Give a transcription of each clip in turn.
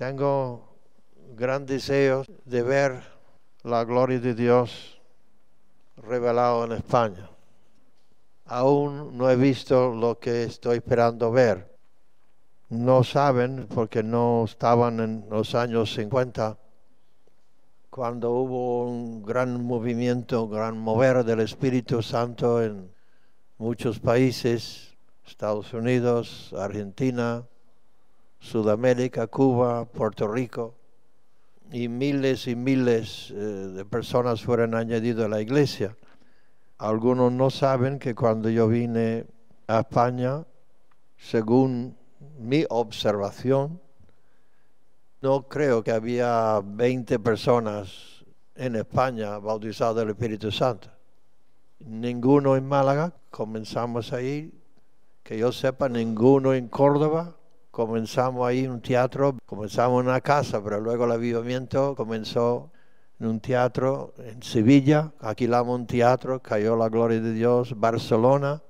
Tengo gran deseo de ver la gloria de Dios revelado en España. Aún no he visto lo que estoy esperando ver. No saben porque no estaban en los años 50, cuando hubo un gran movimiento, un gran mover del Espíritu Santo en muchos países, Estados Unidos, Argentina, Sudamérica, Cuba, Puerto Rico, y miles de personas fueron añadidas a la iglesia. Algunos no saben que cuando yo vine a España, según mi observación, no creo que había 20 personas en España bautizadas del Espíritu Santo. Ninguno en Málaga, comenzamos ahí, que yo sepa, ninguno en Córdoba. Comenzamos ahí un teatro, comenzamos en una casa, pero luego el avivamiento comenzó en un teatro en Sevilla, alquilamos un teatro, cayó la gloria de Dios. Barcelona,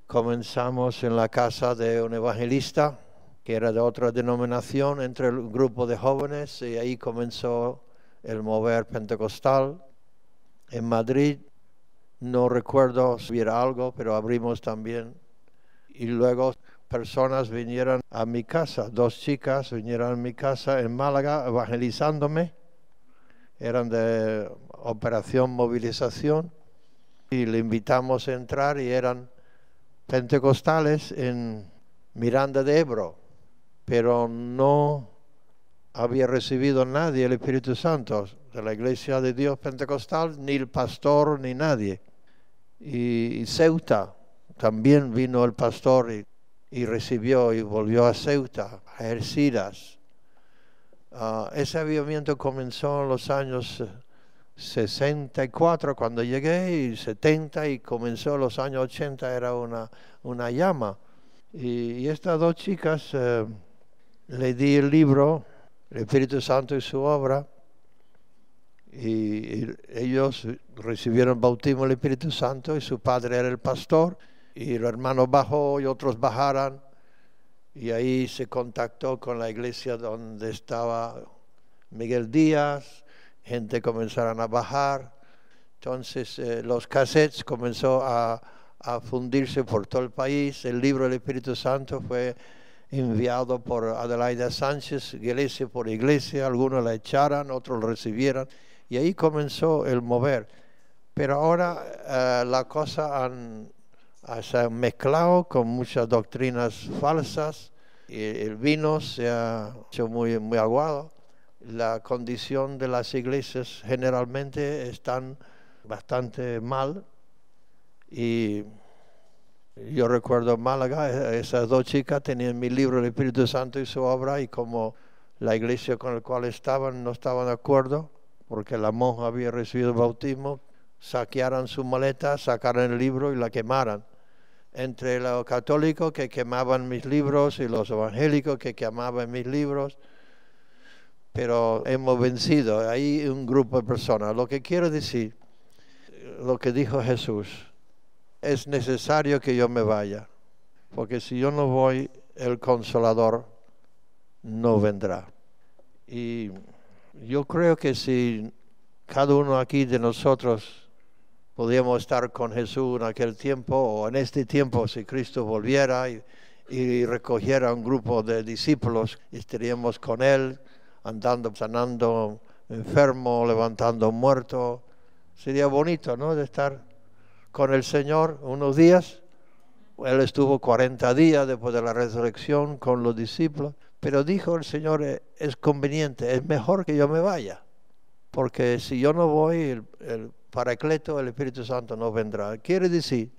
comenzamos en la casa de un evangelista que era de otra denominación entre el grupo de jóvenes, y ahí comenzó el mover pentecostal. En Madrid, no recuerdo si hubiera algo, pero abrimos también. Y luego personas vinieron a mi casa, 2 chicas vinieron a mi casa en Málaga evangelizándome. Eran de Operación Movilización y le invitamos a entrar y eran pentecostales en Miranda de Ebro, pero no había recibido nadie el Espíritu Santo de la Iglesia de Dios Pentecostal, ni el pastor ni nadie. Y Ceuta, también vino el pastor y recibió y volvió a Ceuta, a Algeciras. Ese avivamiento comenzó en los años 64 cuando llegué, y 70, y comenzó en los años 80, era una llama. Y estas 2 chicas le di el libro, El Espíritu Santo y su obra, y ellos recibieron el bautismo del Espíritu Santo, y su padre era el pastor, y el hermano bajó y otros bajaron, y ahí se contactó con la iglesia donde estaba Miguel Díaz, gente comenzaron a bajar. Entonces los cassettes comenzó a fundirse por todo el país. El libro del Espíritu Santo fue enviado por Adelaida Sánchez, iglesia por iglesia. Algunos la echaron, otros lo recibieron, y ahí comenzó el mover. Pero ahora la cosa se ha mezclado con muchas doctrinas falsas, y el vino se ha hecho muy aguado. La condición de las iglesias generalmente están bastante mal, y yo recuerdo en Málaga, esas 2 chicas tenían mi libro El Espíritu Santo y su obra, y como la iglesia con la cual estaban no estaban de acuerdo, porque la monja había recibido el bautismo, saquearon su maleta, sacaron el libro y la quemaron. Entre los católicos que quemaban mis libros y los evangélicos que quemaban mis libros, pero hemos vencido. Hay un grupo de personas. Lo que quiero decir, lo que dijo Jesús, es necesario que yo me vaya, porque si yo no voy, el Consolador no vendrá. Y yo creo que si cada uno aquí de nosotros podíamos estar con Jesús en aquel tiempo, o en este tiempo, si Cristo volviera y recogiera un grupo de discípulos, estaríamos con Él, andando, sanando enfermos, levantando muertos. Sería bonito, ¿no?, de estar con el Señor unos días. Él estuvo 40 días después de la resurrección con los discípulos, pero dijo el Señor, es conveniente, es mejor que yo me vaya, porque si yo no voy, el Paracleto, el Espíritu Santo, no vendrá. Quiere decir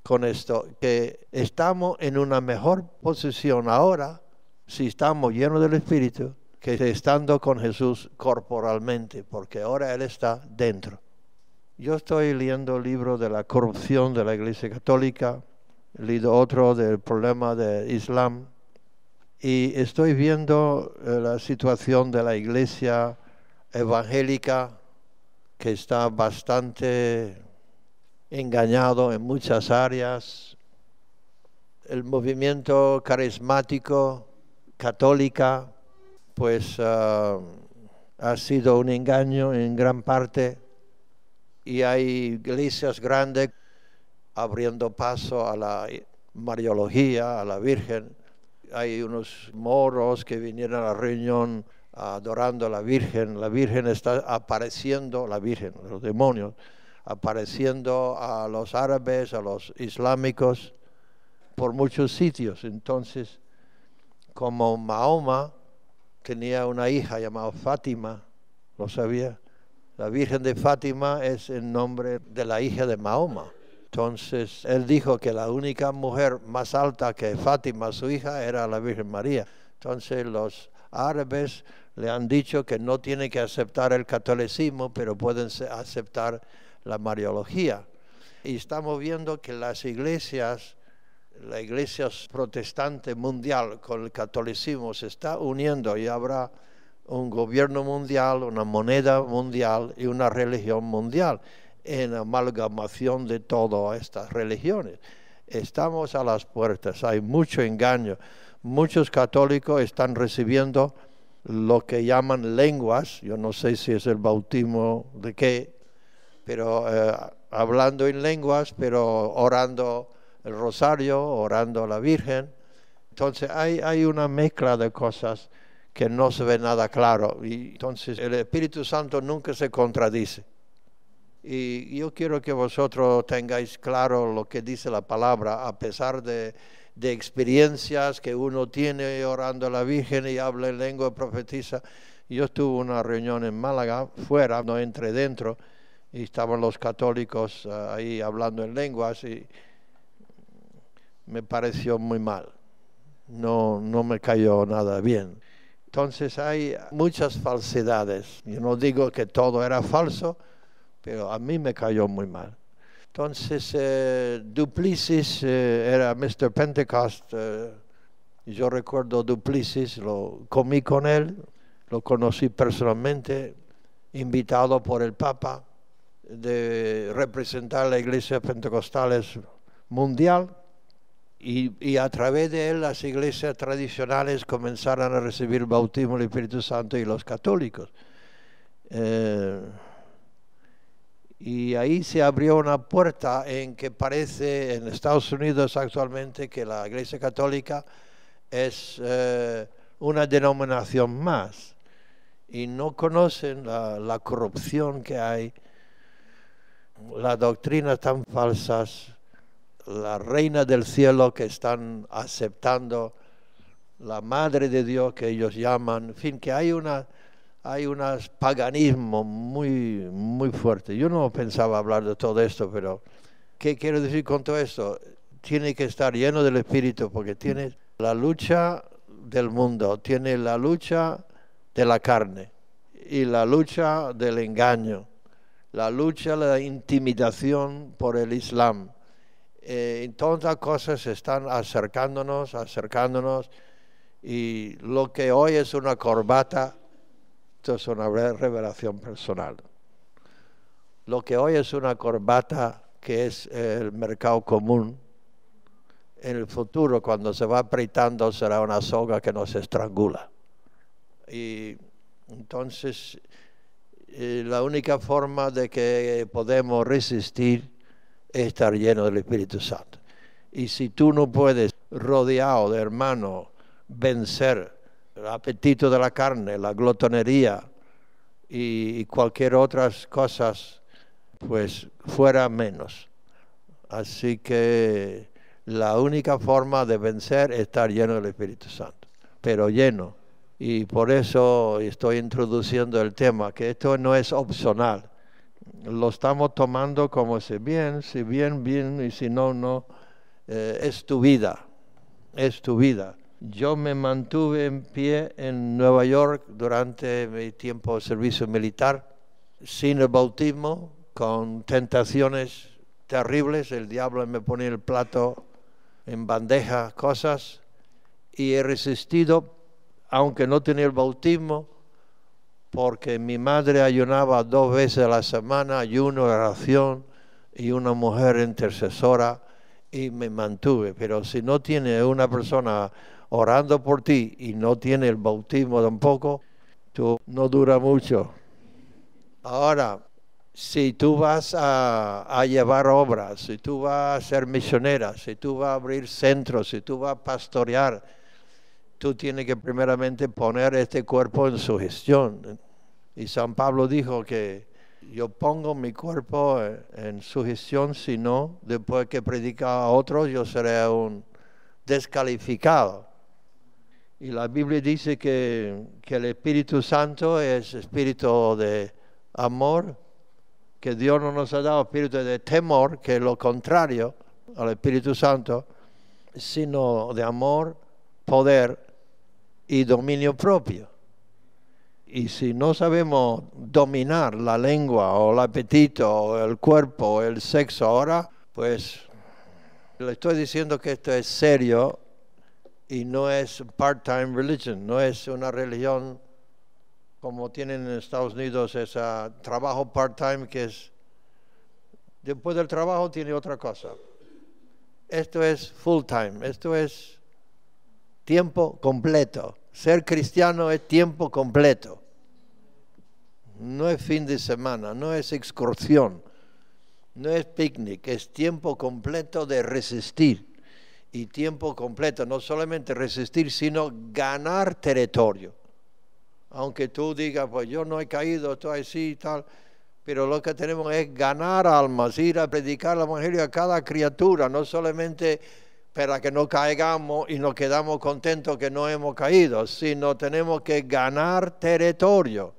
con esto que estamos en una mejor posición ahora, si estamos llenos del Espíritu, que estando con Jesús corporalmente, porque ahora Él está dentro. Yo estoy leyendo el libro de la corrupción de la Iglesia Católica, he leído otro del problema del Islam, y estoy viendo la situación de la Iglesia evangélica, que está bastante engañado en muchas áreas. El movimiento carismático, católica, pues ha sido un engaño en gran parte, y hay iglesias grandes abriendo paso a la Mariología, a la Virgen. Hay unos moros que vinieron a la reunión adorando a la Virgen. La Virgen está apareciendo, la Virgen, los demonios, apareciendo a los árabes, a los islámicos, por muchos sitios. Entonces, como Mahoma tenía una hija llamada Fátima, ¿lo sabía? La Virgen de Fátima es el nombre de la hija de Mahoma. Entonces, él dijo que la única mujer más alta que Fátima, su hija, era la Virgen María. Entonces, los árabes le han dicho que no tienen que aceptar el catolicismo, pero pueden aceptar la Mariología. Y estamos viendo que las iglesias, la iglesia protestante mundial con el catolicismo se está uniendo, y habrá un gobierno mundial, una moneda mundial y una religión mundial, en amalgamación de todas estas religiones. Estamos a las puertas, hay mucho engaño. Muchos católicos están recibiendo lo que llaman lenguas, yo no sé si es el bautismo de qué, pero hablando en lenguas, pero orando el rosario, orando a la Virgen. Entonces hay una mezcla de cosas que no se ve nada claro, y entonces el Espíritu Santo nunca se contradice. Y yo quiero que vosotros tengáis claro lo que dice la palabra, a pesar de experiencias que uno tiene orando a la Virgen y habla en lengua y profetiza. Yo tuve una reunión en Málaga, fuera, no entré dentro, y estaban los católicos ahí hablando en lenguas, y me pareció muy mal. No me cayó nada bien. Entonces hay muchas falsedades. Yo no digo que todo era falso, pero a mí me cayó muy mal. Entonces, Duplessis era Mr. Pentecost. Yo recuerdo Duplessis, lo comí con él, lo conocí personalmente, invitado por el Papa de representar la Iglesia Pentecostales mundial, y a través de él las iglesias tradicionales comenzaron a recibir el bautismo del Espíritu Santo, y los católicos. Y ahí se abrió una puerta en que parece en Estados Unidos actualmente que la Iglesia Católica es una denominación más, y no conocen la corrupción que hay, las doctrinas tan falsas, la reina del cielo que están aceptando, la madre de Dios que ellos llaman, en fin, que hay un paganismo muy, muy fuerte. Yo no pensaba hablar de todo esto, pero ¿qué quiero decir con todo esto? Tiene que estar lleno del Espíritu, porque tiene la lucha del mundo, tiene la lucha de la carne y la lucha del engaño, la lucha de la intimidación por el Islam. Todas las cosas están acercándonos, y lo que hoy es una corbata, esto es una revelación personal. Lo que hoy es una corbata, que es el mercado común, en el futuro, cuando se va apretando, será una soga que nos estrangula. Y entonces, la única forma de que podemos resistir es estar lleno del Espíritu Santo. Y si tú no puedes, rodeado de hermanos, vencer el apetito de la carne, la glotonería y cualquier otras cosas, pues fuera menos. Así que la única forma de vencer es estar lleno del Espíritu Santo, pero lleno. Y por eso estoy introduciendo el tema, que esto no es opcional. Lo estamos tomando como si bien, bien, y si no, no. Es tu vida, es tu vida. Yo me mantuve en pie en Nueva York durante mi tiempo de servicio militar, sin el bautismo, con tentaciones terribles. El diablo me ponía el plato en bandeja, cosas, y he resistido, aunque no tenía el bautismo, porque mi madre ayunaba 2 veces a la semana, ayuno, oración, y una mujer intercesora, y me mantuve. Pero si no tiene una persona orando por ti y no tiene el bautismo tampoco, tú no dura mucho. Ahora, si tú vas a llevar obras, si tú vas a ser misionera, si tú vas a abrir centros, si tú vas a pastorear, tú tienes que primeramente poner este cuerpo en su gestión. Y San Pablo dijo que yo pongo mi cuerpo en su gestión, si no, después que predica a otros, yo seré un descalificado. Y la Biblia dice que el Espíritu Santo es espíritu de amor, que Dios no nos ha dado espíritu de temor, que es lo contrario al Espíritu Santo, sino de amor, poder y dominio propio. Y si no sabemos dominar la lengua o el apetito o el cuerpo o el sexo ahora, pues le estoy diciendo que esto es serio y no es part-time religion, no es una religión como tienen en Estados Unidos, ese trabajo part-time que es, después del trabajo tiene otra cosa. Esto es full-time, esto es tiempo completo. Ser cristiano es tiempo completo. No es fin de semana, no es excursión, no es picnic, es tiempo completo de resistir. Y tiempo completo, no solamente resistir, sino ganar territorio. Aunque tú digas, pues yo no he caído, estoy así y tal, pero lo que tenemos es ganar almas, ir a predicar el evangelio a cada criatura, no solamente para que no caigamos y nos quedamos contentos que no hemos caído, sino tenemos que ganar territorio.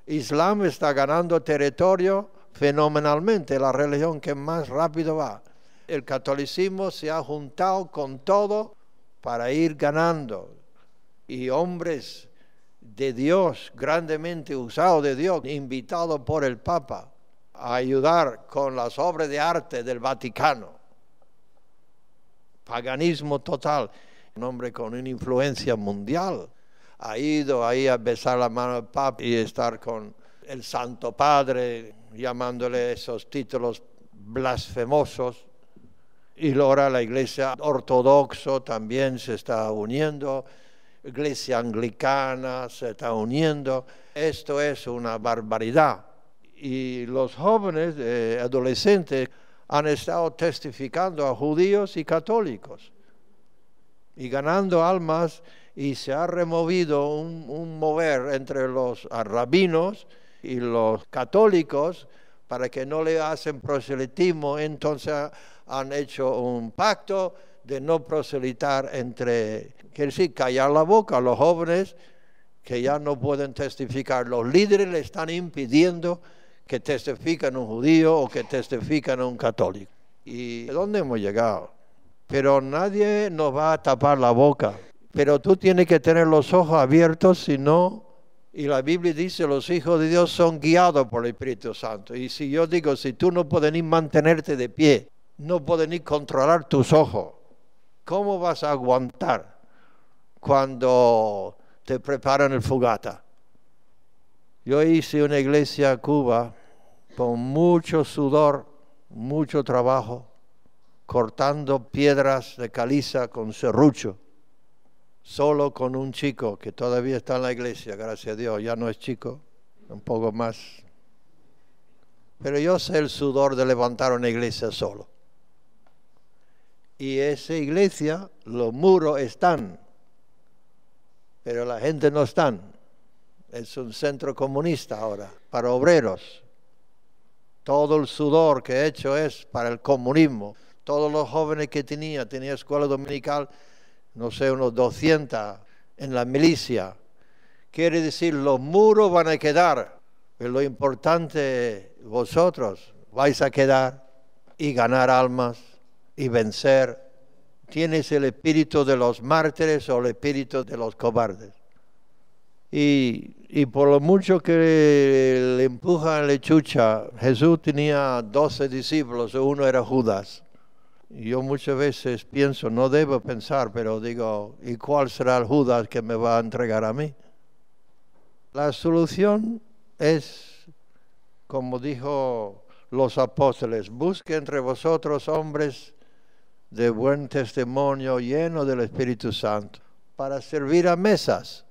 Islam está ganando territorio fenomenalmente, la religión que más rápido va. El catolicismo se ha juntado con todo para ir ganando. Y hombres de Dios, grandemente usados de Dios, invitados por el Papa a ayudar con las obras de arte del Vaticano. Paganismo total. Un hombre con una influencia mundial ha ido ahí a besar la mano del Papa y estar con el Santo Padre, llamándole esos títulos blasfemosos. Y ahora la iglesia ortodoxa también se está uniendo, iglesia anglicana se está uniendo. Esto es una barbaridad. Y los jóvenes, adolescentes, han estado testificando a judíos y católicos y ganando almas, y se ha removido un mover entre los rabinos y los católicos para que no le hacen proselitismo. Entonces han hecho un pacto de no proselitar quiere decir, callar la boca a los jóvenes que ya no pueden testificar. Los líderes le están impidiendo que testifiquen un judío o que testifiquen un católico. ¿Y a dónde hemos llegado? Pero nadie nos va a tapar la boca. Pero tú tienes que tener los ojos abiertos, si no, y la Biblia dice, los hijos de Dios son guiados por el Espíritu Santo. Y si yo digo, si tú no puedes ni mantenerte de pie, no puedes ni controlar tus ojos, ¿cómo vas a aguantar cuando te preparan el fogata? Yo hice una iglesia en Cuba con mucho sudor, mucho trabajo, cortando piedras de caliza con serrucho, solo con un chico que todavía está en la iglesia, gracias a Dios, ya no es chico, un poco más. Pero yo sé el sudor de levantar una iglesia solo. Y esa iglesia, los muros están, pero la gente no está. Es un centro comunista ahora, para obreros. Todo el sudor que he hecho es para el comunismo. Todos los jóvenes que tenía escuela dominical, no sé, unos 200 en la milicia. Quiere decir, los muros van a quedar, pero lo importante, vosotros vais a quedar y ganar almas y vencer. Tienes el espíritu de los mártires o el espíritu de los cobardes. Y por lo mucho que le empujan la chucha, Jesús tenía 12 discípulos, uno era Judas. Y yo muchas veces pienso, no debo pensar, pero digo, ¿y cuál será el Judas que me va a entregar a mí? La solución es, como dijo los apóstoles, busque entre vosotros hombres de buen testimonio, llenos del Espíritu Santo. para servir a mesas,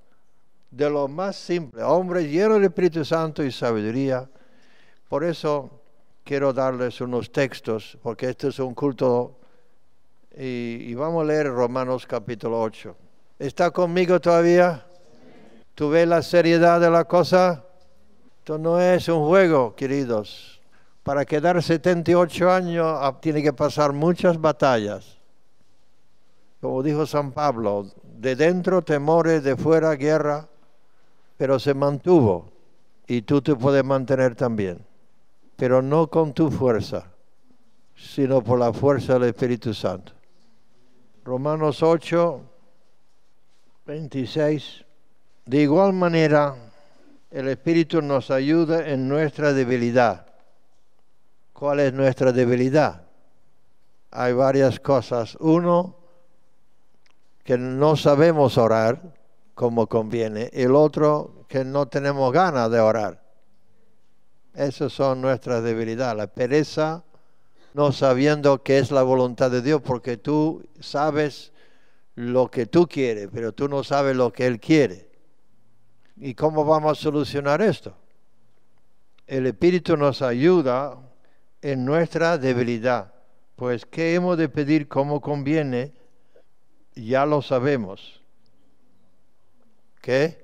de lo más simple, hombres llenos del Espíritu Santo y sabiduría. Por eso quiero darles unos textos, porque este es un culto, y vamos a leer Romanos capítulo 8. ¿Está conmigo todavía? ¿Tú ves la seriedad de la cosa? Esto no es un juego, queridos. Para quedar 78 años tiene que pasar muchas batallas. Como dijo San Pablo, de dentro temores, de fuera guerra, pero se mantuvo y tú te puedes mantener también, pero no con tu fuerza, sino por la fuerza del Espíritu Santo. Romanos 8, 26. De igual manera, el Espíritu nos ayuda en nuestra debilidad. ¿Cuál es nuestra debilidad? Hay varias cosas. Uno, que no sabemos orar como conviene. El otro, que no tenemos ganas de orar. Esas son nuestras debilidades. La pereza, no sabiendo qué es la voluntad de Dios, porque tú sabes lo que tú quieres, pero tú no sabes lo que Él quiere. ¿Y cómo vamos a solucionar esto? El Espíritu nos ayuda en nuestra debilidad. Pues, ¿qué hemos de pedir como conviene? Ya lo sabemos. ¿Qué?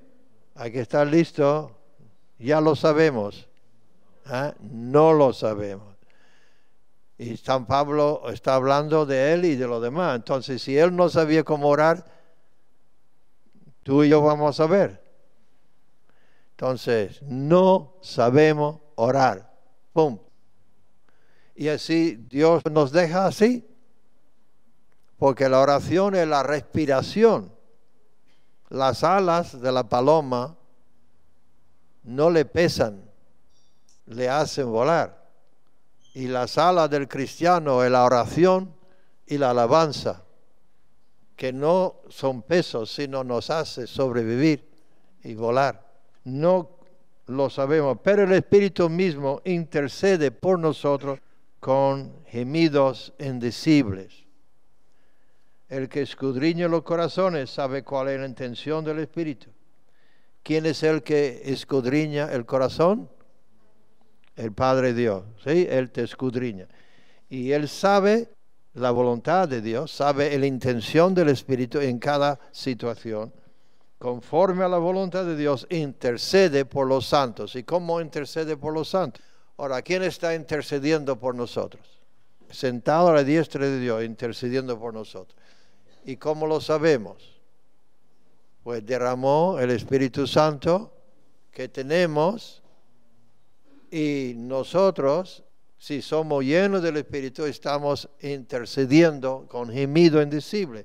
Hay que estar listo. Ya lo sabemos. No lo sabemos. Y San Pablo está hablando de él y de los demás. Entonces, si él no sabía cómo orar, tú y yo vamos a saber. Entonces, no sabemos orar. ¡Pum! Y así Dios nos deja así. Porque la oración es la respiración. Las alas de la paloma no le pesan, le hacen volar. Y las alas del cristiano es la oración y la alabanza, que no son pesos, sino nos hace sobrevivir y volar. No lo sabemos, pero el Espíritu mismo intercede por nosotros con gemidos indecibles. El que escudriña los corazones sabe cuál es la intención del Espíritu. ¿Quién es el que escudriña el corazón? El Padre Dios, ¿sí? Él te escudriña. Y Él sabe la voluntad de Dios, sabe la intención del Espíritu en cada situación. Conforme a la voluntad de Dios, intercede por los santos. ¿Y cómo intercede por los santos? Ahora, ¿quién está intercediendo por nosotros? Sentado a la diestra de Dios, intercediendo por nosotros. ¿Y cómo lo sabemos? Pues derramó el Espíritu Santo que tenemos, y nosotros, si somos llenos del Espíritu, estamos intercediendo con gemido indecible.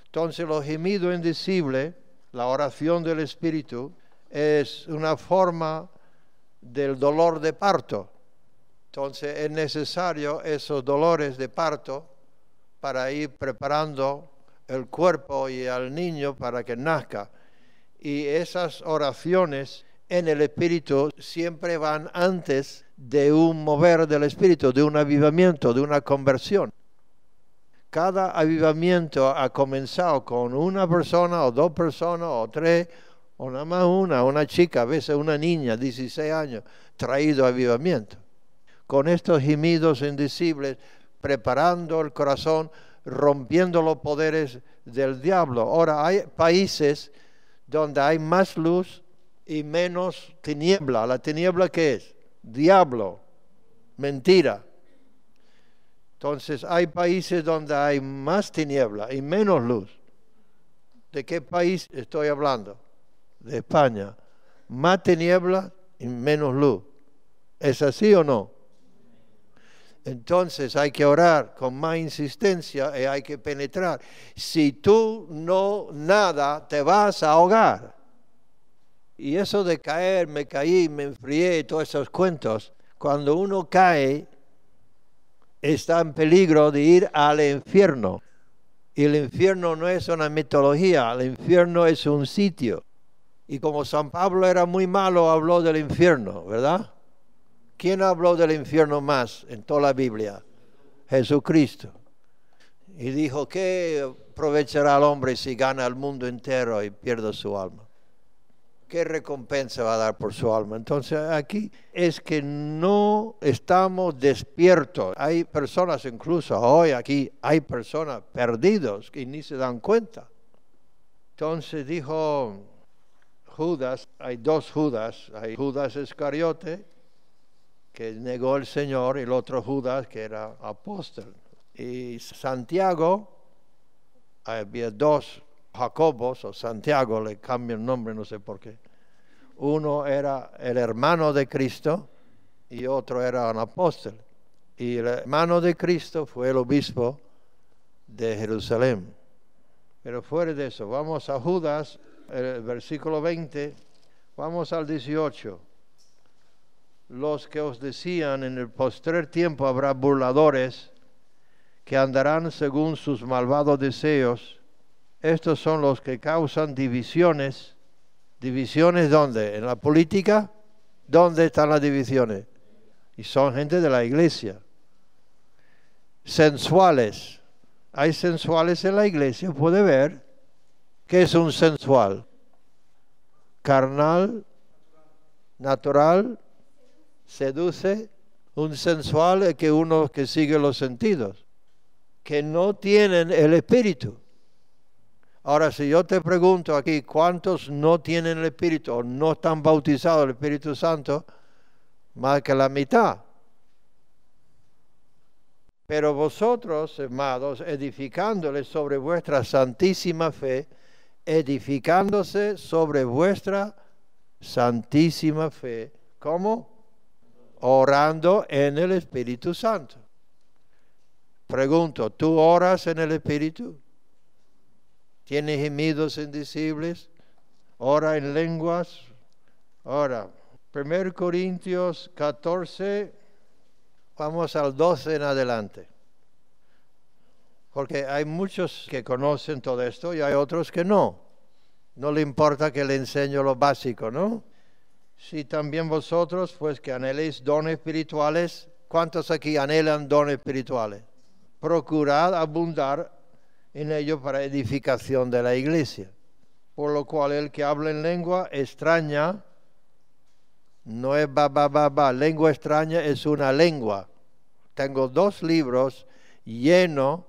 Entonces, los gemidos indecibles, la oración del Espíritu, es una forma del dolor de parto. Entonces, es necesario esos dolores de parto para ir preparando el cuerpo y al niño para que nazca. Y esas oraciones en el Espíritu siempre van antes de un mover del Espíritu, de un avivamiento, de una conversión. Cada avivamiento ha comenzado con una persona o dos personas o tres, o nada más una chica, a veces una niña, 16 años, traído a avivamiento. Con estos gemidos indecibles, preparando el corazón, rompiendo los poderes del diablo. Ahora, hay países donde hay más luz y menos tiniebla. ¿La tiniebla qué es? Diablo, mentira. Entonces, hay países donde hay más tiniebla y menos luz. ¿De qué país estoy hablando? De España. Más tiniebla y menos luz. ¿Es así o no? Entonces hay que orar con más insistencia y hay que penetrar. Si tú no nada, te vas a ahogar. Y eso de caer, me caí, me enfrié y todos esos cuentos, cuando uno cae, está en peligro de ir al infierno. Y el infierno no es una mitología, el infierno es un sitio. Y como San Pablo era muy malo, habló del infierno, ¿verdad? ¿Quién habló del infierno más en toda la Biblia? Jesucristo. Y dijo que aprovechará al hombre si gana el mundo entero y pierde su alma? ¿Qué recompensa va a dar por su alma? Entonces aquí es que no estamos despiertos. Hay personas, incluso hoy aquí, hay personas perdidos que ni se dan cuenta. Entonces dijo Judas, hay dos Judas, hay Judas Iscariote, que negó al Señor, y el otro Judas, que era apóstol. Y Santiago, había dos Jacobos, o Santiago, le cambia el nombre, no sé por qué. Uno era el hermano de Cristo y otro era un apóstol. Y el hermano de Cristo fue el obispo de Jerusalén. Pero fuera de eso, vamos a Judas, el versículo 20, vamos al 18. Los que os decían, en el postrer tiempo habrá burladores que andarán según sus malvados deseos. Estos son los que causan divisiones. ¿Divisiones dónde? ¿En la política? ¿Dónde están las divisiones? Y son gente de la iglesia. Sensuales. Hay sensuales en la iglesia, puede ver. ¿Qué es un sensual? Carnal, natural, seduce. Un sensual es que uno que sigue los sentidos, que no tienen el espíritu. Ahora, si yo te pregunto aquí, ¿cuántos no tienen el Espíritu o no están bautizados en el Espíritu Santo? Más que la mitad. Pero vosotros, amados, edificándoles sobre vuestra santísima fe, edificándose sobre vuestra santísima fe, ¿cómo? Orando en el Espíritu Santo. Pregunto, ¿tú oras en el Espíritu? ¿Tienes gemidos indecibles? ¿Ora en lenguas? Ahora, 1 Corintios 14, vamos al 12 en adelante. Porque hay muchos que conocen todo esto y hay otros que no. No le importa que le enseño lo básico, ¿no? Si también vosotros, pues que anheléis dones espirituales, ¿cuántos aquí anhelan dones espirituales? Procurad abundar en ello para edificación de la iglesia. Por lo cual el que habla en lengua extraña, no es lengua extraña es una lengua. Tengo 2 libros llenos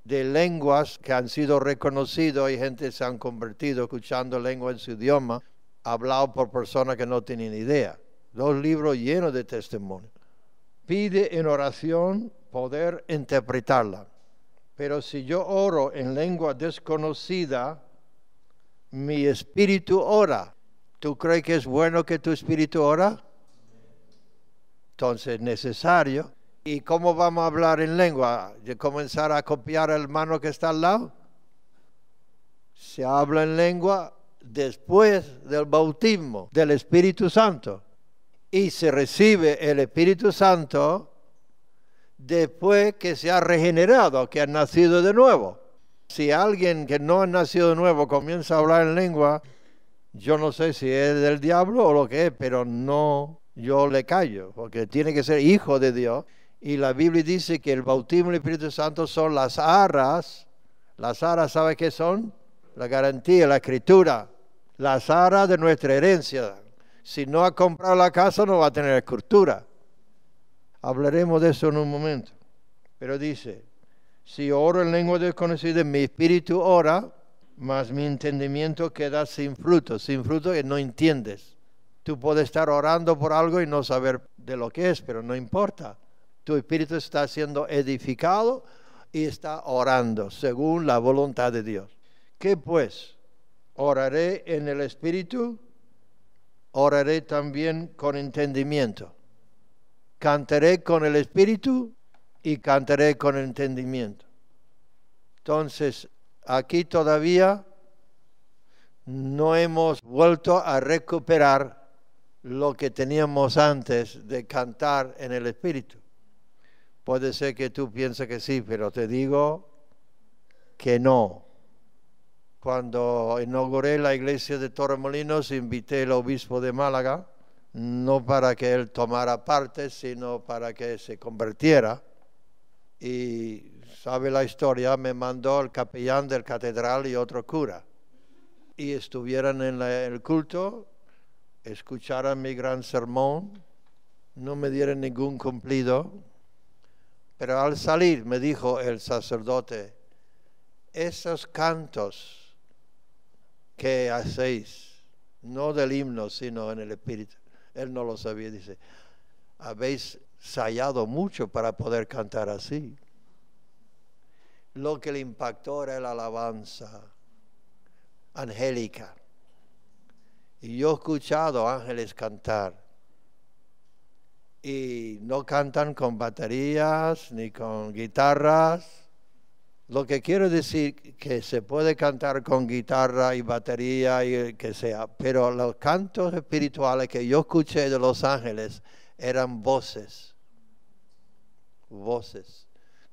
de lenguas que han sido reconocidos y gente se han convertido escuchando lengua en su idioma, hablado por personas que no tienen idea. 2 libros llenos de testimonios. Pide en oración poder interpretarla. Pero si yo oro en lengua desconocida, mi espíritu ora. ¿Tú crees que es bueno que tu espíritu ora? Entonces es necesario. ¿Y cómo vamos a hablar en lengua? ¿De comenzar a copiar al hermano que está al lado? Se habla en lengua después del bautismo del Espíritu Santo. Y se recibe el Espíritu Santo después que se ha regenerado, que ha nacido de nuevo. Si alguien que no ha nacido de nuevo comienza a hablar en lengua, yo no sé si es del diablo o lo que es, pero no, yo le callo, porque tiene que ser hijo de Dios. Y la Biblia dice que el bautismo del Espíritu Santo son las arras. Las arras, ¿sabe qué son? La garantía, la escritura. Las arras de nuestra herencia. Si no ha comprado la casa, no va a tener escritura. Hablaremos de eso en un momento. Pero dice, si oro en lengua desconocida, mi espíritu ora, mas mi entendimiento queda sin fruto que no entiendes. Tú puedes estar orando por algo y no saber de lo que es, pero no importa. Tu espíritu está siendo edificado y está orando según la voluntad de Dios. ¿Qué pues? Oraré en el espíritu, oraré también con entendimiento. Cantaré con el espíritu y cantaré con entendimiento. Entonces, aquí todavía no hemos vuelto a recuperar lo que teníamos antes de cantar en el espíritu. Puede ser que tú pienses que sí, pero te digo que no. Cuando inauguré la iglesia de Torremolinos, invité al obispo de Málaga, no para que él tomara parte, sino para que se convirtiera. Y sabe la historia, me mandó el capellán del catedral y otro cura. Y estuvieran en el culto, escucharan mi gran sermón, no me dieron ningún cumplido. Pero al salir me dijo el sacerdote, esos cantos que hacéis, no del himno, sino en el espíritu. Él no lo sabía, dice, habéis ensayado mucho para poder cantar así. Lo que le impactó era la alabanza angélica. Y yo he escuchado ángeles cantar. Y no cantan con baterías ni con guitarras. Lo que quiero decir que se puede cantar con guitarra y batería y que sea, pero los cantos espirituales que yo escuché de los ángeles eran voces,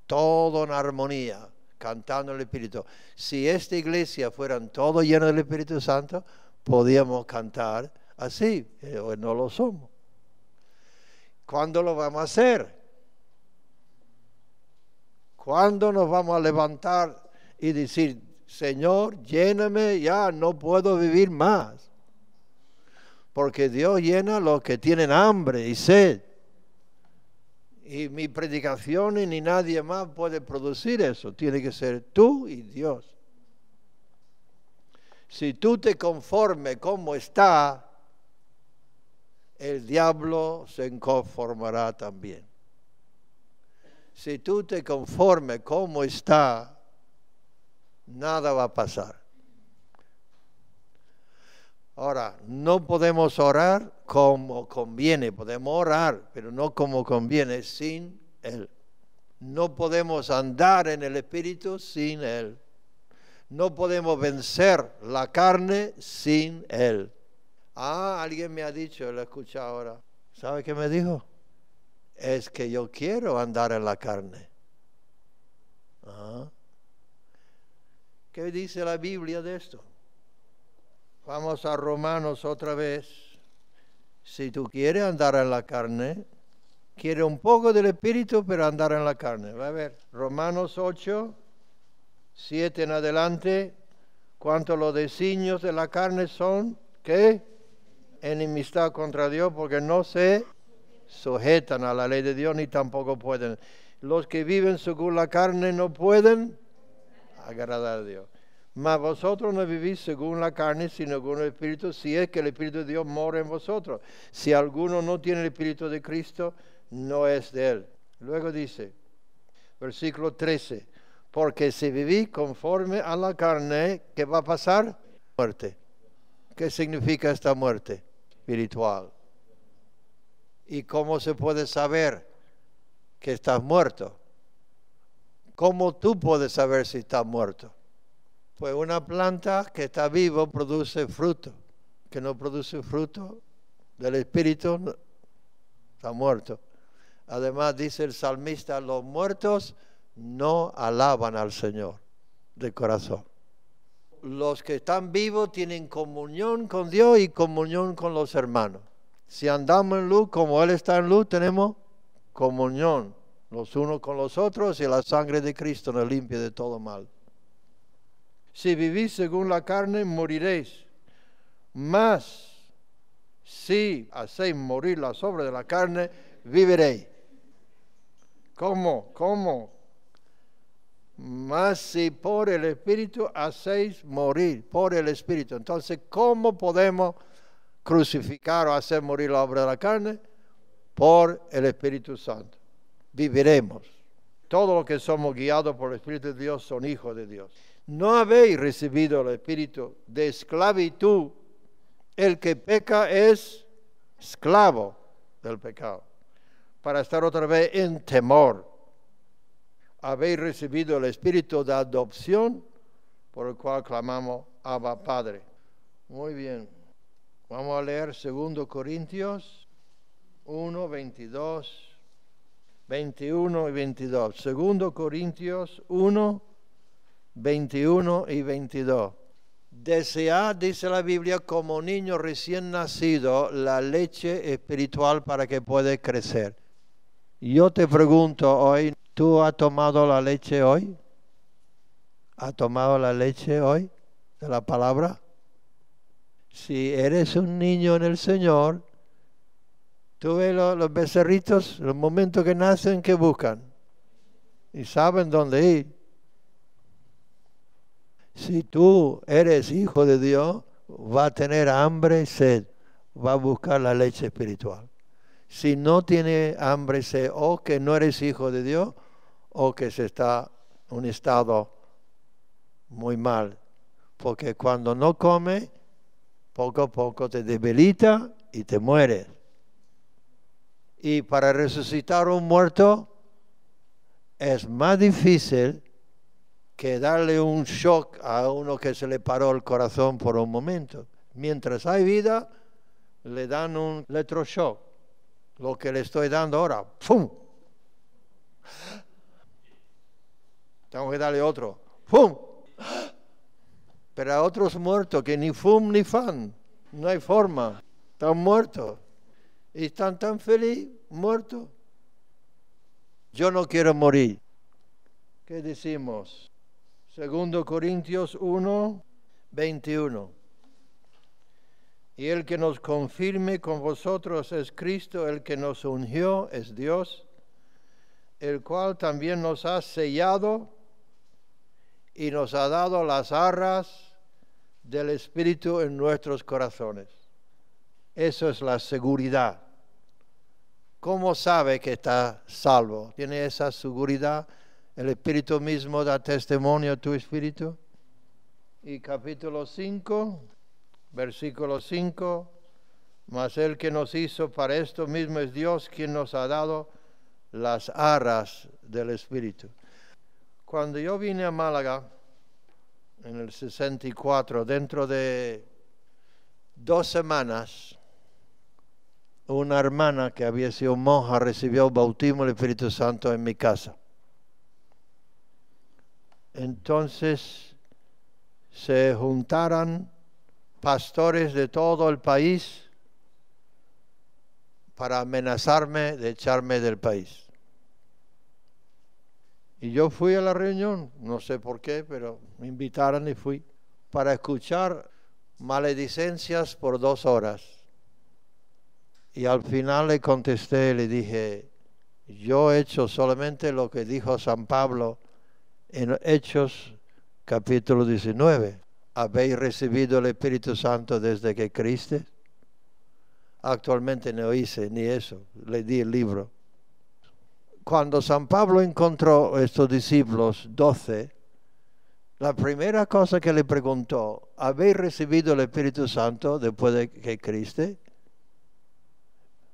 todo en armonía, cantando el Espíritu. Si esta iglesia fueran todo lleno del Espíritu Santo, podíamos cantar así, pero no lo somos. ¿Cuándo lo vamos a hacer? ¿Cuándo nos vamos a levantar y decir, Señor, lléname ya, no puedo vivir más? Porque Dios llena a los que tienen hambre y sed. Y mi predicación ni nadie más puede producir eso. Tiene que ser tú y Dios. Si tú te conformes como está, el diablo se conformará también. Si tú te conformes como está, nada va a pasar. Ahora, no podemos orar como conviene, podemos orar, pero no como conviene sin Él. No podemos andar en el Espíritu sin Él. No podemos vencer la carne sin Él. Alguien me ha dicho, lo escuché ahora. ¿Sabe qué me dijo? Es que yo quiero andar en la carne. ¿Qué dice la Biblia de esto? Vamos a Romanos otra vez. Si tú quieres andar en la carne, quiere un poco del Espíritu, pero andar en la carne. Va a ver, Romanos 8, 7 en adelante. ¿Cuánto los designios de la carne son? ¿Qué? Enemistad contra Dios, porque no se sujetan a la ley de Dios ni tampoco pueden. Los que viven según la carne no pueden agradar a Dios. Mas vosotros no vivís según la carne, sino según el Espíritu, si es que el Espíritu de Dios mora en vosotros. Si alguno no tiene el Espíritu de Cristo, no es de Él. Luego dice, versículo 13, porque si vivís conforme a la carne, ¿qué va a pasar? Muerte. ¿Qué significa esta muerte espiritual? ¿Y cómo se puede saber que estás muerto? ¿Cómo tú puedes saber si estás muerto? Pues una planta que está viva produce fruto. Que no produce fruto del Espíritu está muerto. Además dice el salmista, los muertos no alaban al Señor de corazón. Los que están vivos tienen comunión con Dios y comunión con los hermanos. Si andamos en luz, como Él está en luz, tenemos comunión los unos con los otros y la sangre de Cristo nos limpia de todo mal. Si vivís según la carne, moriréis. Mas, si hacéis morir las obras de la carne, viviréis. ¿Cómo? Mas si por el Espíritu hacéis morir, por el Espíritu. Entonces, ¿cómo podemos crucificar o hacer morir la obra de la carne? Por el Espíritu Santo. Viviremos. Todos los que somos guiados por el Espíritu de Dios son hijos de Dios. No habéis recibido el espíritu de esclavitud. El que peca es esclavo del pecado. Para estar otra vez en temor. Habéis recibido el espíritu de adopción, por el cual clamamos Abba Padre. Muy bien. Vamos a leer 2 Corintios 1, 22, 21 y 22. 2 Corintios 1, 21 y 22. Desead, dice la Biblia, como niño recién nacido, la leche espiritual para que pueda crecer. Yo te pregunto hoy, ¿Tú has tomado la leche hoy? ¿Has tomado la leche hoy de la palabra? Si eres un niño en el Señor, tú ves los becerritos, los momentos que nacen, ¿qué buscan? Y saben dónde ir. Si tú eres hijo de Dios, va a tener hambre y sed, va a buscar la leche espiritual. Si no tiene hambre y sed, o que no eres hijo de Dios, o que se está en un estado muy mal. Porque cuando no come, poco a poco te debilita y te mueres. Y para resucitar un muerto es más difícil que darle un shock a uno que se le paró el corazón por un momento. Mientras hay vida, le dan un electroshock. Lo que le estoy dando ahora, ¡pum! Tengo que darle otro, ¡pum! Pero a otros muertos que ni fum ni fan, no hay forma, están muertos. Y están tan felices, muertos. Yo no quiero morir. ¿Qué decimos? 2 Corintios 1, 21. Y el que nos confirme con vosotros es Cristo, el que nos ungió es Dios, el cual también nos ha sellado y nos ha dado las arras del Espíritu en nuestros corazones. Eso es la seguridad. ¿Cómo sabe que está salvo? ¿Tiene esa seguridad? ¿El Espíritu mismo da testimonio a tu espíritu? Y capítulo 5, versículo 5, mas el que nos hizo para esto mismo es Dios, quien nos ha dado las arras del Espíritu. Cuando yo vine a Málaga, en el 64, dentro de 2 semanas, una hermana que había sido monja recibió el bautismo del Espíritu Santo en mi casa. Entonces se juntaron pastores de todo el país para amenazarme de echarme del país. Y yo fui a la reunión, no sé por qué, pero me invitaron y fui para escuchar maledicencias por 2 horas. Y al final le contesté, le dije, yo he hecho solamente lo que dijo San Pablo en Hechos capítulo 19. ¿Habéis recibido el Espíritu Santo desde que creíste? Actualmente no hice ni eso, le di el libro. Cuando San Pablo encontró a estos discípulos, 12, la primera cosa que le preguntó, ¿habéis recibido el Espíritu Santo después de que creíste?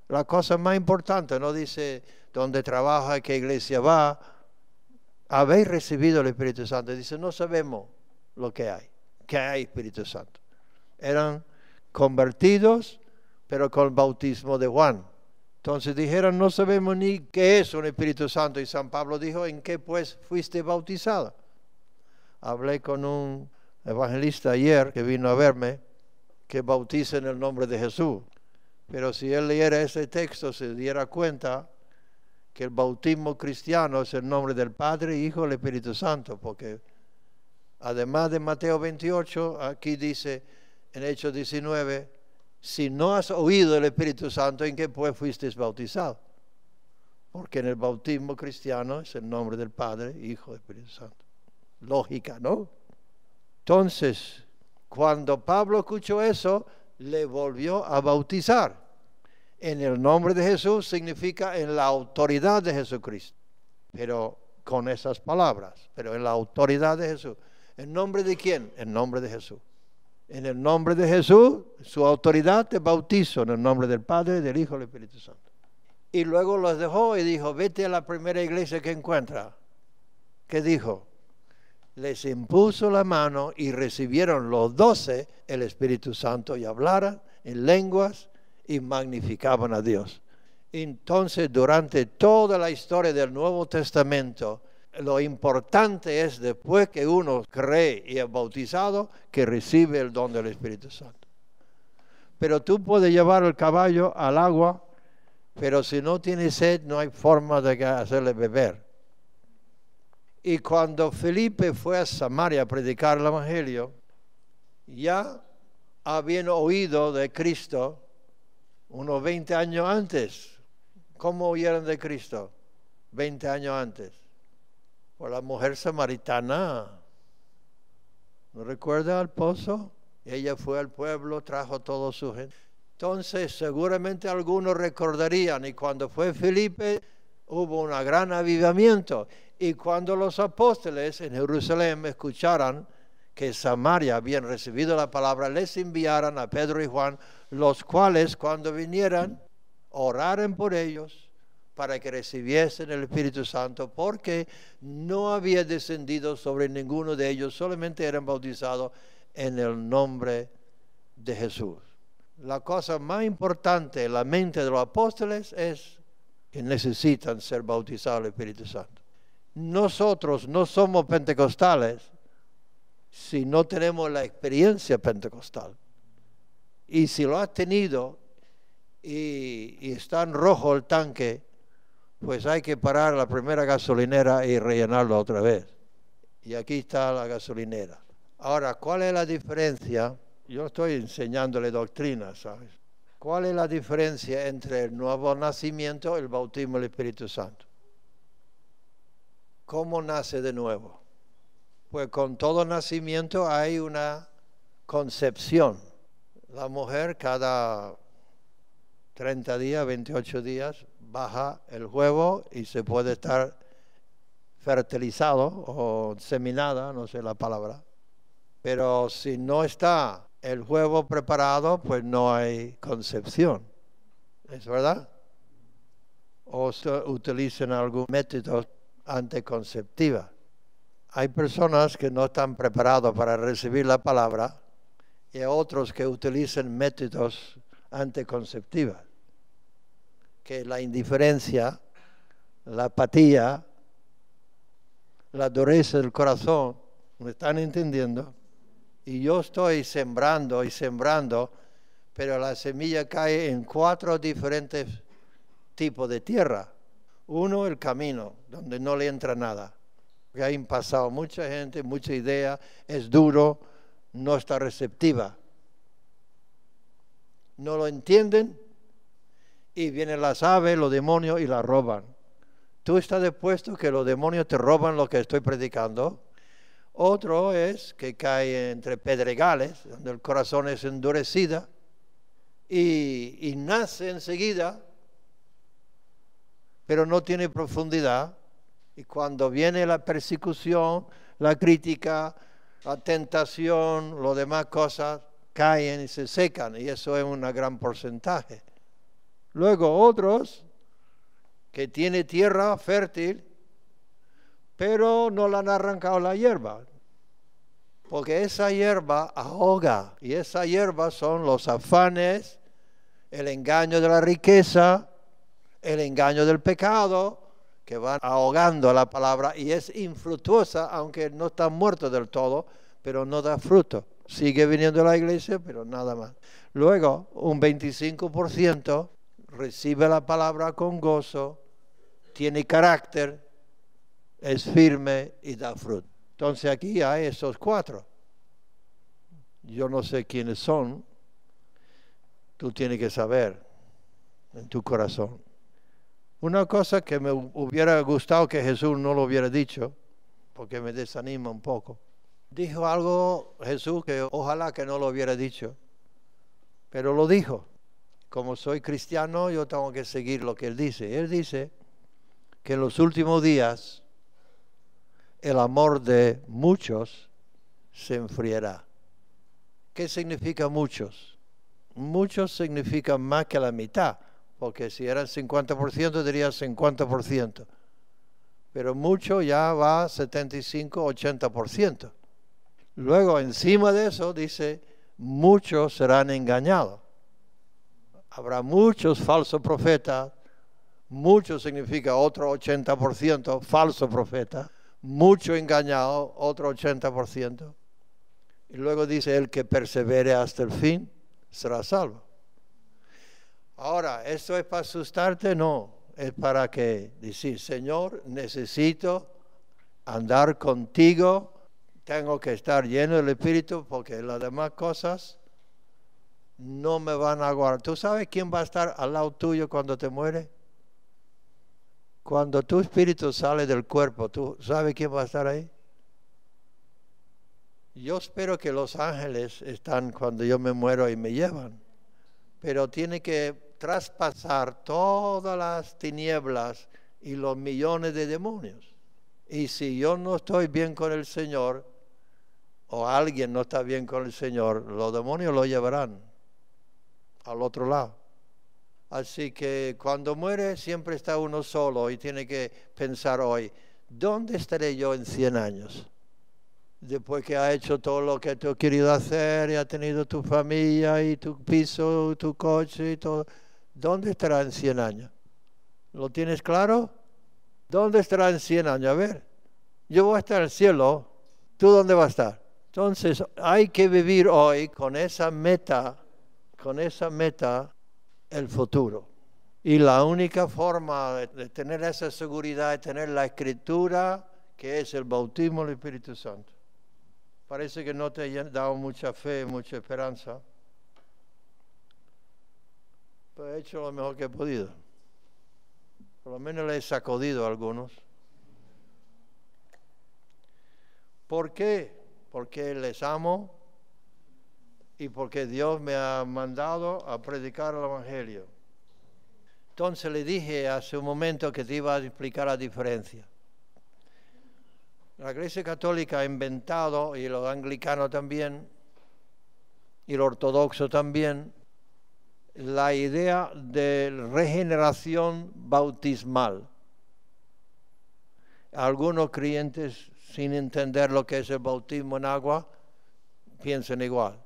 La cosa más importante, no dice dónde trabaja, qué iglesia va. ¿Habéis recibido el Espíritu Santo? Dice, no sabemos lo que hay Espíritu Santo. Eran convertidos, pero con el bautismo de Juan. Entonces dijeron, no sabemos ni qué es un Espíritu Santo. Y San Pablo dijo, ¿en qué pues fuiste bautizado? Hablé con un evangelista ayer que vino a verme, que bautiza en el nombre de Jesús. Pero si él leyera ese texto, se diera cuenta que el bautismo cristiano es el nombre del Padre, Hijo y el Espíritu Santo, porque además de Mateo 28, aquí dice en Hechos 19, si no has oído el Espíritu Santo, ¿en qué pues fuiste bautizado? Porque en el bautismo cristiano es el nombre del Padre, Hijo y Espíritu Santo. Lógica, ¿no? Entonces, cuando Pablo escuchó eso, le volvió a bautizar. En el nombre de Jesús significa en la autoridad de Jesucristo. Pero con esas palabras, pero en la autoridad de Jesús. ¿En nombre de quién? En nombre de Jesús. En el nombre de Jesús, su autoridad te bautizo en el nombre del Padre, del Hijo y del Espíritu Santo. Y luego los dejó y dijo, vete a la primera iglesia que encuentra. ¿Qué dijo? Les impuso la mano y recibieron los 12 el Espíritu Santo y hablaron en lenguas y magnificaban a Dios. Entonces, durante toda la historia del Nuevo Testamento, lo importante es después que uno cree y es bautizado, que recibe el don del Espíritu Santo. Pero tú puedes llevar el caballo al agua, pero si no tiene sed, no hay forma de hacerle beber. Y cuando Felipe fue a Samaria a predicar el Evangelio, ya habían oído de Cristo unos 20 años antes. ¿Cómo oyeron de Cristo? 20 años antes. Por la mujer samaritana. ¿No recuerda al pozo? Ella fue al pueblo, trajo todo su gente. Entonces, seguramente algunos recordarían, y cuando fue Felipe, hubo un gran avivamiento. Y cuando los apóstoles en Jerusalén escucharan que Samaria habían recibido la palabra, les enviaran a Pedro y Juan, los cuales cuando vinieran, oraran por ellos para que recibiesen el Espíritu Santo, porque no había descendido sobre ninguno de ellos, solamente eran bautizados en el nombre de Jesús. La cosa más importante en la mente de los apóstoles es que necesitan ser bautizados en el Espíritu Santo. Nosotros no somos pentecostales si no tenemos la experiencia pentecostal. Y si lo has tenido y está en rojo el tanque, pues hay que parar la primera gasolinera y rellenarlo otra vez. Y aquí está la gasolinera. Ahora, ¿cuál es la diferencia? Yo estoy enseñándole doctrina, ¿sabes? ¿Cuál es la diferencia entre el nuevo nacimiento y el bautismo del Espíritu Santo? ¿Cómo nace de nuevo? Pues con todo nacimiento hay una concepción. La mujer cada 30 días, 28 días, baja el huevo y se puede estar fertilizado o seminada, no sé la palabra. Pero si no está el huevo preparado, pues no hay concepción. ¿Es verdad? O se utilizan algún método anticonceptiva. Hay personas que no están preparados para recibir la palabra y hay otros que utilizan métodos anticonceptivos, que la indiferencia, la apatía, la dureza del corazón, ¿me están entendiendo? Y yo estoy sembrando y sembrando, pero la semilla cae en 4 diferentes tipos de tierra. Uno, el camino, donde no le entra nada. Porque hay pasado mucha gente, mucha idea, es duro, no está receptiva. No lo entienden y vienen las aves, los demonios y la roban. ¿Tú estás dispuesto que los demonios te roban lo que estoy predicando? Otro es que cae entre pedregales, donde el corazón es endurecido y nace enseguida, pero no tiene profundidad. Y cuando viene la persecución, la crítica, la tentación, las demás cosas, caen y se secan, y eso es un gran porcentaje. Luego otros que tienen tierra fértil, pero no le han arrancado la hierba, porque esa hierba ahoga, y esa hierba son los afanes, el engaño de la riqueza, el engaño del pecado, que van ahogando la palabra, y es infructuosa, aunque no está muerto del todo, pero no da fruto. Sigue viniendo a la iglesia, pero nada más. Luego, un 25% recibe la palabra con gozo, tiene carácter, es firme y da fruto. Entonces aquí hay esos 4. Yo no sé quiénes son. Tú tienes que saber en tu corazón. Una cosa que me hubiera gustado que Jesús no lo hubiera dicho, porque me desanima un poco. Dijo algo Jesús que ojalá que no lo hubiera dicho, pero lo dijo. Como soy cristiano, yo tengo que seguir lo que Él dice. Él dice que en los últimos días el amor de muchos se enfriará. ¿Qué significa muchos? Muchos significa más que la mitad, porque si eran 50% diría 50%. Pero mucho ya va 75-80%. Luego, encima de eso, dice, muchos serán engañados. Habrá muchos falsos profetas. Mucho significa otro 80% falso profeta. Mucho engañado, otro 80%. Y luego dice, el que persevere hasta el fin será salvo. Ahora, ¿esto es para asustarte? No. Es para que decir, Señor, necesito andar contigo, tengo que estar lleno del Espíritu porque las demás cosas no me van a guardar. ¿Tú sabes quién va a estar al lado tuyo cuando te mueres? Cuando tu espíritu sale del cuerpo, ¿tú sabes quién va a estar ahí? Yo espero que los ángeles están cuando yo me muero y me llevan, pero tiene que traspasar todas las tinieblas y los millones de demonios. Y si yo no estoy bien con el Señor, o alguien no está bien con el Señor, los demonios lo llevarán al otro lado. Así que cuando muere siempre está uno solo y tiene que pensar hoy, ¿dónde estaré yo en 100 años? Después que ha hecho todo lo que tú has querido hacer y ha tenido tu familia y tu piso, tu coche y todo. ¿Dónde estará en 100 años? ¿Lo tienes claro? ¿Dónde estará en 100 años? A ver, yo voy a estar en el cielo. ¿Tú dónde vas a estar? Entonces hay que vivir hoy con esa meta, el futuro. Y la única forma de tener esa seguridad es tener la Escritura, que es el bautismo del Espíritu Santo. Parece que no te he dado mucha fe, mucha esperanza. Pero he hecho lo mejor que he podido. Por lo menos le he sacudido a algunos. ¿Por qué? Porque les amo y porque Dios me ha mandado a predicar el Evangelio. Entonces le dije hace un momento que te iba a explicar la diferencia. La Iglesia Católica ha inventado, y los anglicanos también, y el ortodoxo también, la idea de regeneración bautismal. Algunos creyentes, sin entender lo que es el bautismo en agua, piensan igual.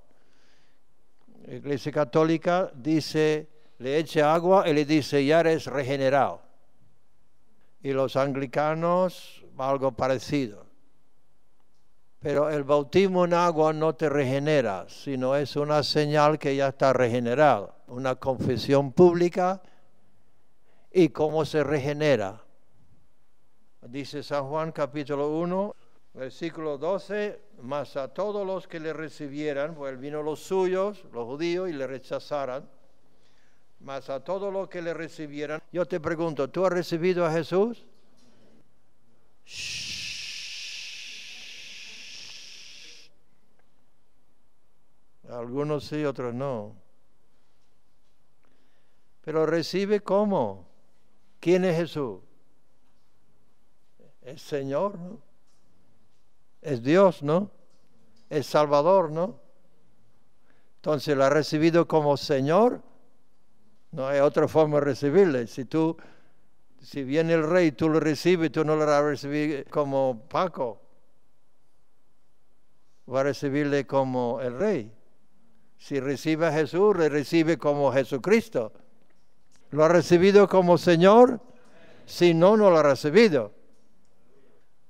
La Iglesia Católica dice, le echa agua y le dice, ya eres regenerado. Y los anglicanos, algo parecido. Pero el bautismo en agua no te regenera, sino es una señal que ya está regenerado. Una confesión pública. ¿Y cómo se regenera? Dice San Juan capítulo 1, versículo 12, mas a todos los que le recibieran, pues vino los suyos, los judíos, y le rechazaran, mas a todos los que le recibieran. Yo te pregunto, ¿tú has recibido a Jesús? Algunos sí, otros no. Pero recibe ¿cómo? ¿Quién es Jesús? Es Señor, ¿no? Es Dios, ¿no? Es Salvador, ¿no? Entonces, ¿lo ha recibido como Señor? No hay otra forma de recibirle. Si viene el rey y tú lo recibes, tú no lo vas a recibir como Paco. Va a recibirle como el rey. Si recibe a Jesús, le recibe como Jesucristo. ¿Lo ha recibido como Señor? Si no, no lo ha recibido.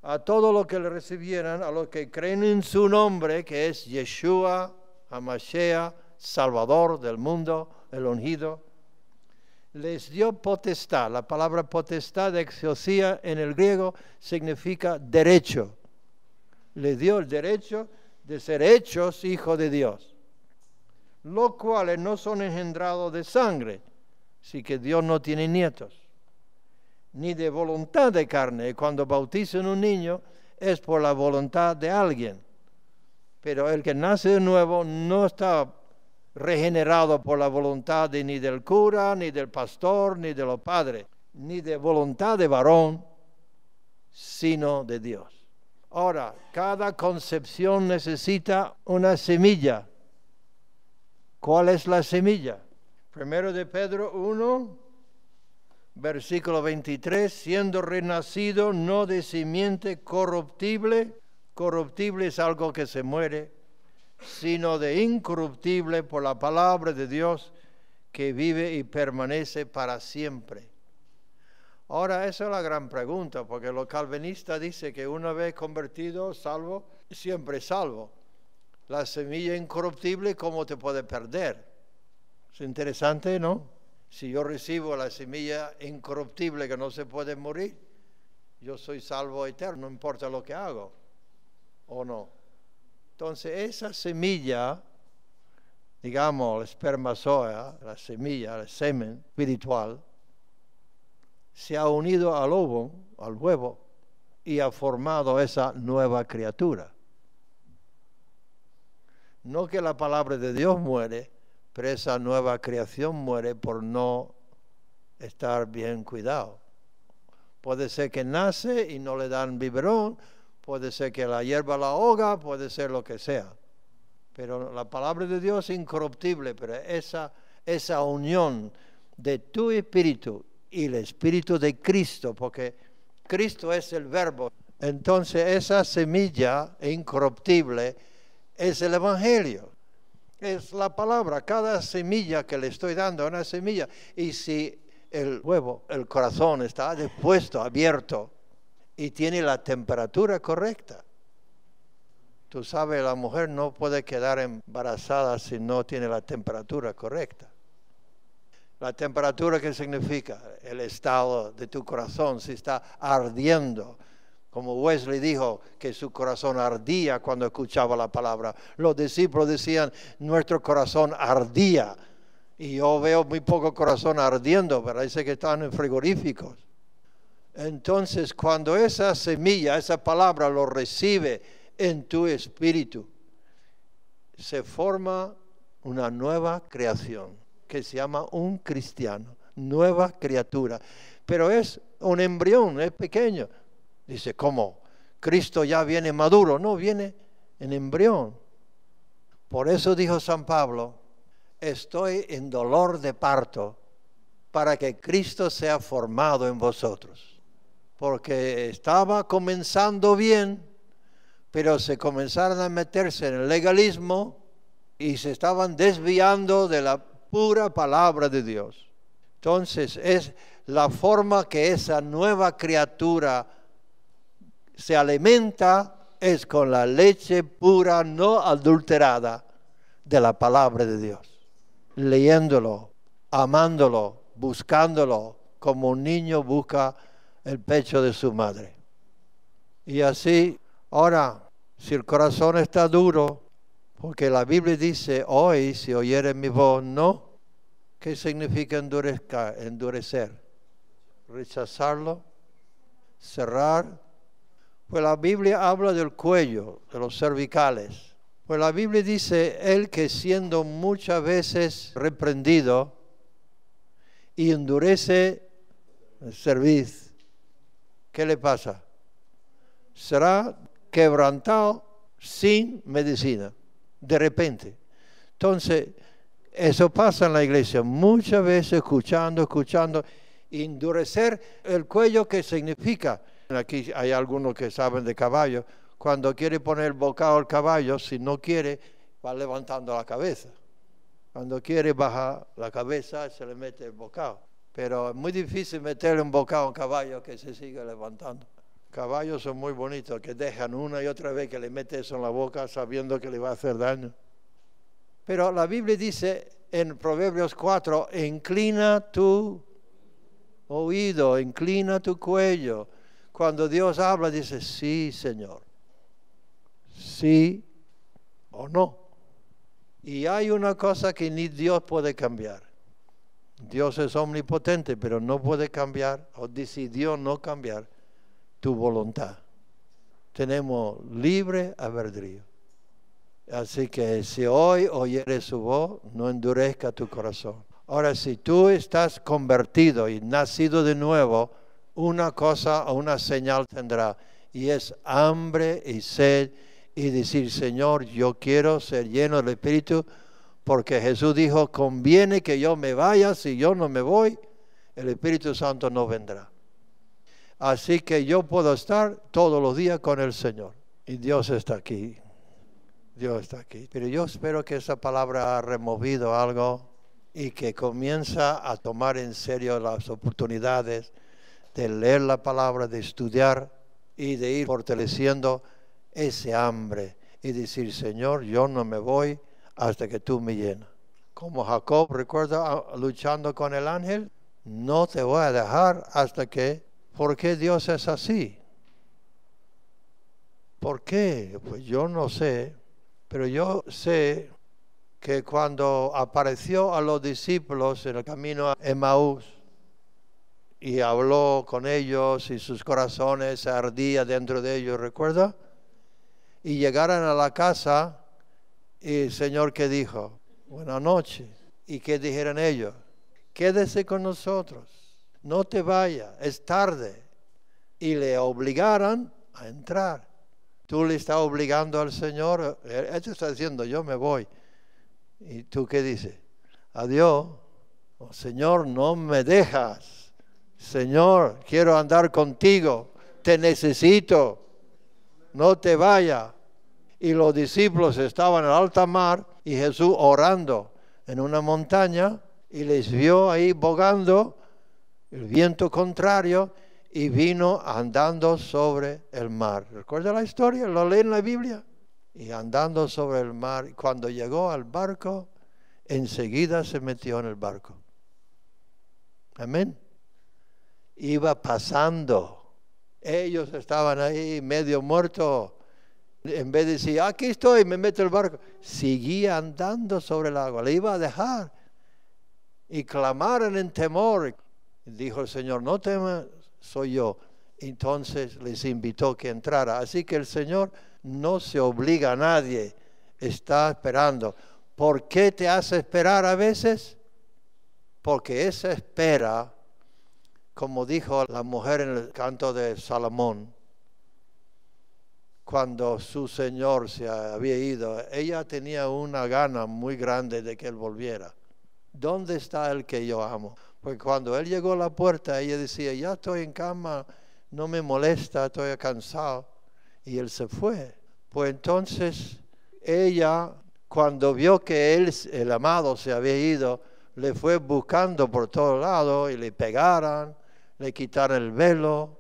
A todos los que le recibieran, a los que creen en su nombre, que es Yeshua, HaMashiach, Salvador del mundo, el ungido, les dio potestad. La palabra potestad, exousia, en el griego significa derecho. Les dio el derecho de ser hechos hijos de Dios, los cuales no son engendrados de sangre, así que Dios no tiene nietos, ni de voluntad de carne. Y cuando bautizan un niño es por la voluntad de alguien. Pero el que nace de nuevo no está regenerado por la voluntad ni del cura, ni del pastor, ni de los padres, ni de voluntad de varón, sino de Dios. Ahora, cada concepción necesita una semilla. ¿Cuál es la semilla? Primero de Pedro 1, versículo 23, siendo renacido no de simiente corruptible, corruptible es algo que se muere, sino de incorruptible por la palabra de Dios que vive y permanece para siempre. Ahora, esa es la gran pregunta, porque los calvinistas dicen que una vez convertido, salvo, siempre salvo. La semilla incorruptible, ¿cómo te puede perder? Es interesante, ¿no? Si yo recibo la semilla incorruptible que no se puede morir, yo soy salvo eterno, no importa lo que hago, ¿o no? Entonces esa semilla, digamos, el espermazoa, la semilla, el semen espiritual, se ha unido al huevo, y ha formado esa nueva criatura. No que la palabra de Dios muere, pero esa nueva creación muere por no estar bien cuidado. Puede ser que nace y no le dan biberón, puede ser que la hierba la ahoga, puede ser lo que sea. Pero la palabra de Dios es incorruptible, pero esa unión de tu espíritu y el espíritu de Cristo, porque Cristo es el verbo. Entonces esa semilla incorruptible es el Evangelio. Es la palabra. Cada semilla que le estoy dando es una semilla. Y si el huevo, el corazón está dispuesto, abierto, y tiene la temperatura correcta. Tú sabes, la mujer no puede quedar embarazada si no tiene la temperatura correcta. La temperatura, ¿qué significa? El estado de tu corazón, si está ardiendo. Como Wesley dijo que su corazón ardía cuando escuchaba la palabra. Los discípulos decían, nuestro corazón ardía. Y yo veo muy poco corazón ardiendo, pero dice que están en frigoríficos. Entonces, cuando esa semilla, esa palabra lo recibe en tu espíritu, se forma una nueva creación, que se llama un cristiano, nueva criatura. Pero es un embrión, es pequeño. Dice, ¿cómo? Cristo ya viene maduro. No, viene en embrión. Por eso dijo San Pablo, estoy en dolor de parto para que Cristo sea formado en vosotros. Porque estaba comenzando bien, pero se comenzaron a meterse en el legalismo y se estaban desviando de la pura palabra de Dios. Entonces es la forma que esa nueva criatura se alimenta, es con la leche pura, no adulterada, de la palabra de Dios. Leyéndolo, amándolo, buscándolo, como un niño busca el pecho de su madre. Y así, ahora, si el corazón está duro, porque la Biblia dice, hoy, si oyeres mi voz, no. ¿Qué significa endurecer? Rechazarlo, cerrar. Pues la Biblia habla del cuello, de los cervicales. Pues la Biblia dice, el que siendo muchas veces reprendido y endurece el cerviz, ¿qué le pasa? Será quebrantado sin medicina, de repente. Entonces, eso pasa en la iglesia, muchas veces escuchando, endurecer el cuello, ¿qué significa? Aquí hay algunos que saben de caballo. Cuando quiere poner el bocado al caballo, si no quiere, va levantando la cabeza. Cuando quiere bajar la cabeza, se le mete el bocado. Pero es muy difícil meterle un bocado a un caballo que se siga levantando. Caballos son muy bonitos, que dejan una y otra vez que le mete eso en la boca sabiendo que le va a hacer daño. Pero la Biblia dice en Proverbios 4, inclina tu oído, inclina tu cuello. Cuando Dios habla, dice, sí, Señor. Sí o no. Y hay una cosa que ni Dios puede cambiar. Dios es omnipotente, pero no puede cambiar, o decidió no cambiar tu voluntad. Tenemos libre albedrío. Así que si hoy oyeres su voz, no endurezca tu corazón. Ahora, si tú estás convertido y nacido de nuevo, una cosa o una señal tendrá, y es hambre y sed, y decir, Señor, yo quiero ser lleno del Espíritu, porque Jesús dijo, conviene que yo me vaya, si yo no me voy, el Espíritu Santo no vendrá. Así que yo puedo estar todos los días con el Señor, y Dios está aquí. Dios está aquí. Pero yo espero que esa palabra ha removido algo y que comienza a tomar en serio las oportunidades de leer la palabra, de estudiar y de ir fortaleciendo ese hambre y decir, Señor, yo no me voy hasta que tú me llenas. Como Jacob, recuerda, luchando con el ángel, no te voy a dejar hasta que ¿Por qué Dios es así? ¿Por qué? Pues yo no sé, pero yo sé que cuando apareció a los discípulos en el camino a Emaús y habló con ellos y sus corazones ardían dentro de ellos, ¿recuerda? Y llegaron a la casa y el Señor, ¿qué dijo? Buenas noches. ¿Y qué dijeron ellos? Quédese con nosotros, no te vayas, es tarde. Y le obligaron a entrar. Tú le estás obligando al Señor, Él te está diciendo, yo me voy. ¿Y tú qué dices? Adiós. Oh, Señor, no me dejas. Señor, quiero andar contigo. Te necesito. No te vayas. Y los discípulos estaban en alta mar y Jesús orando en una montaña y les vio ahí bogando el viento contrario y vino andando sobre el mar. ¿Recuerda la historia? ¿Lo lee en la Biblia? Y andando sobre el mar, cuando llegó al barco, enseguida se metió en el barco. Amén. Iba pasando. Ellos estaban ahí medio muertos. En vez de decir, aquí estoy, me meto en el barco, seguía andando sobre el agua. Le iba a dejar. Y clamaron en temor. Dijo el Señor, no temas, soy yo. Entonces les invitó que entrara. Así que el Señor no se obliga a nadie, está esperando. ¿Por qué te hace esperar a veces? Porque esa espera, como dijo la mujer en el canto de Salomón, cuando su Señor se había ido, ella tenía una gana muy grande de que Él volviera. ¿Dónde está el que yo amo? Porque cuando Él llegó a la puerta, ella decía, ya estoy en cama, no me molesta, estoy cansado. Y Él se fue. Pues entonces ella, cuando vio que Él, el amado, se había ido, le fue buscando por todos lados y le pegaron, le quitaron el velo.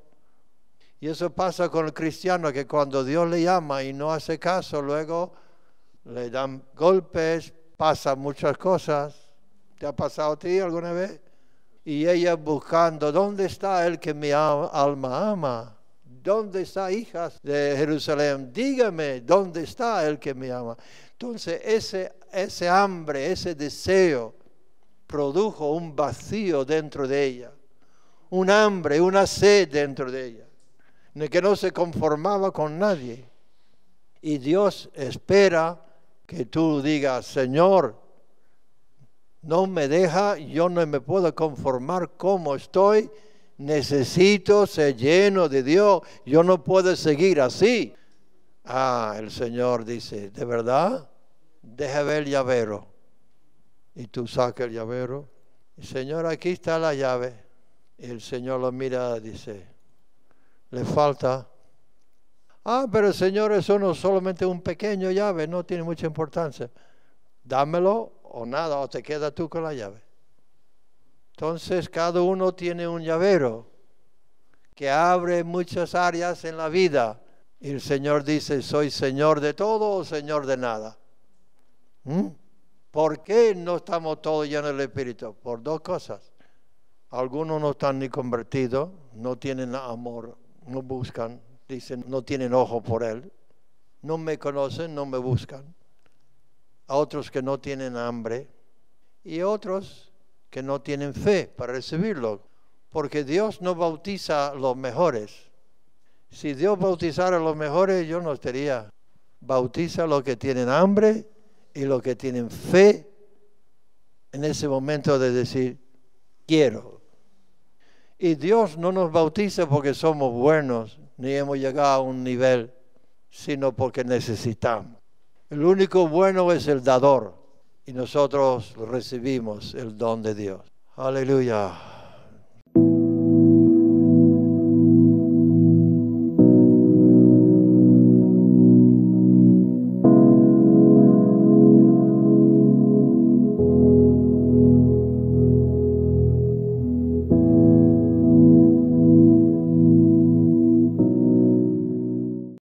Y eso pasa con el cristiano, que cuando Dios le llama y no hace caso, luego le dan golpes, pasan muchas cosas. ¿Te ha pasado a ti alguna vez? Y ella buscando, ¿dónde está el que mi alma ama? ¿Dónde está, hijas de Jerusalén? Dígame, ¿dónde está el que me ama? Entonces ese hambre, ese deseo produjo un vacío dentro de ella, un hambre, una sed dentro de ella, que no se conformaba con nadie. Y Dios espera que tú digas, Señor, no me deja, yo no me puedo conformar como estoy, necesito ser lleno de Dios, yo no puedo seguir así. El Señor dice, ¿de verdad? Deja ver el llavero. Y tú sacas el llavero. Y Señor, aquí está la llave. Y el Señor lo mira y dice, le falta. Pero Señor, eso no es solamente un pequeño llave, no tiene mucha importancia. Dámelo o nada, o te quedas tú con la llave. Entonces cada uno tiene un llavero que abre muchas áreas en la vida. Y el Señor dice, ¿soy Señor de todo o Señor de nada? ¿Por qué no estamos todos llenos del Espíritu? Por dos cosas. Algunos no están ni convertidos, no tienen amor, no buscan, dicen, no tienen ojo por Él. No me conocen, no me buscan. A otros que no tienen hambre y otros que no tienen fe para recibirlo, porque Dios no bautiza a los mejores. Si Dios bautizara a los mejores, yo no estaría. Bautiza a los que tienen hambre y los que tienen fe en ese momento de decir, quiero. Y Dios no nos bautiza porque somos buenos, ni hemos llegado a un nivel, sino porque necesitamos. El único bueno es el dador y nosotros recibimos el don de Dios. Aleluya.